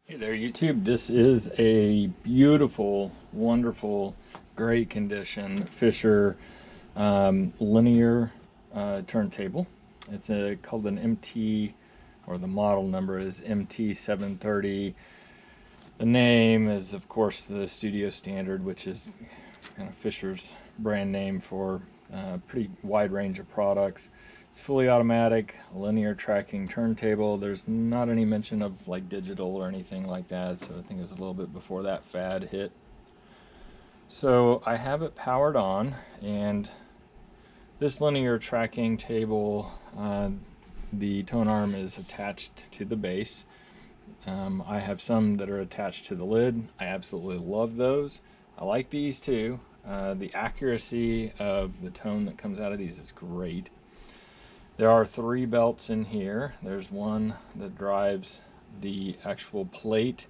Hey there, YouTube. This is a beautiful, wonderful, great condition Fisher linear turntable. It's called an MT, or the model number is MT-730. The name is, of course, the studio standard, which is kind of Fisher's brand name for a pretty wide range of products. It's fully automatic, linear tracking turntable. There's not any mention of like digital or anything like that, so I think it was a little bit before that fad hit. So I have it powered on, and this linear tracking table, the tone arm is attached to the base. I have some that are attached to the lid. I absolutely love those. I like these too. The accuracy of the tone that comes out of these is great. There are 3 belts in here. There's one that drives the actual plate.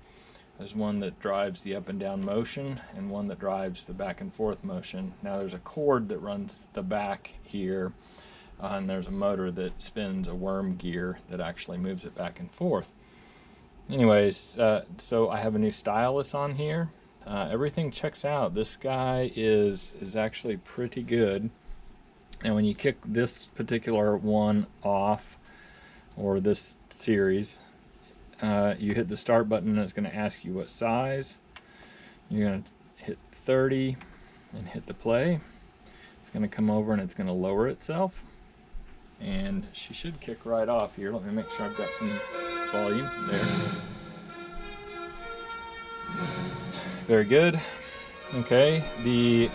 There's one that drives the up and down motion, and one that drives the back and forth motion. Now there's a cord that runs the back here, and there's a motor that spins a worm gear that actually moves it back and forth. Anyways, so I have a new stylus on here. Everything checks out. This guy is actually pretty good. And when you kick this particular one off, or this series, you hit the start button and it's going to ask you what size. You're going to hit 30 and hit the play. It's going to come over and it's going to lower itself. And she should kick right off here. Let me make sure I've got some volume there. Very good. Okay, the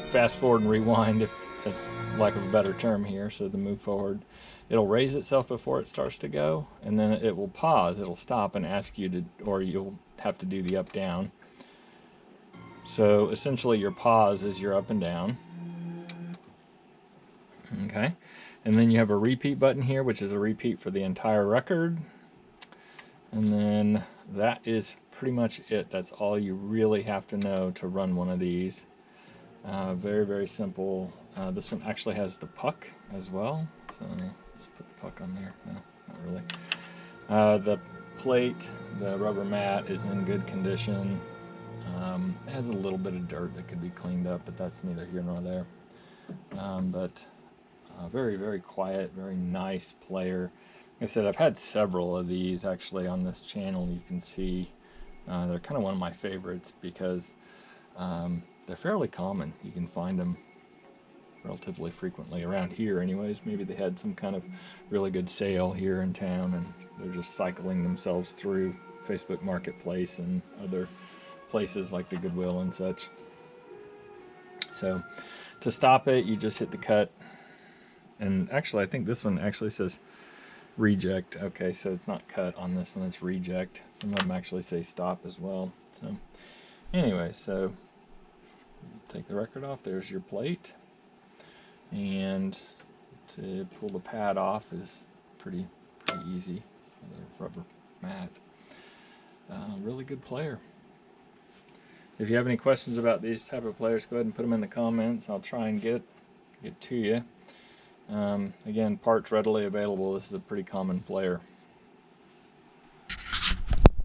fast forward and rewind, if lack of a better term here, so the move forward, it'll raise itself before it starts to go, and then it will pause. It'll stop and ask you to, or you'll have to do the up down. So essentially your pause is your up and down. Okay, and then you have a repeat button here, which is a repeat for the entire record. And then that is pretty much it. That's all you really have to know to run one of these. Very, very simple. This one actually has the puck as well. So just put the puck on there. No, not really. The plate, the rubber mat is in good condition. It has a little bit of dirt that could be cleaned up, but that's neither here nor there. But very, very quiet, very nice player. Like I said, I've had several of these actually on this channel. You can see they're kind of one of my favorites because they're fairly common. You can find them relatively frequently around here anyways. Maybe they had some kind of really good sale here in town and they're just cycling themselves through Facebook Marketplace and other places like the Goodwill and such. So to stop it, you just hit the cut. And actually, I think this one actually says reject. Okay, so it's not cut on this one, it's reject. Some of them actually say stop as well. So anyway, so take the record off. There's your plate. And to pull the pad off is pretty easy. The rubber mat. Really good player. If you have any questions about these type of players, go ahead and put them in the comments. I'll try and get to you. Again, parts readily available. This is a pretty common player.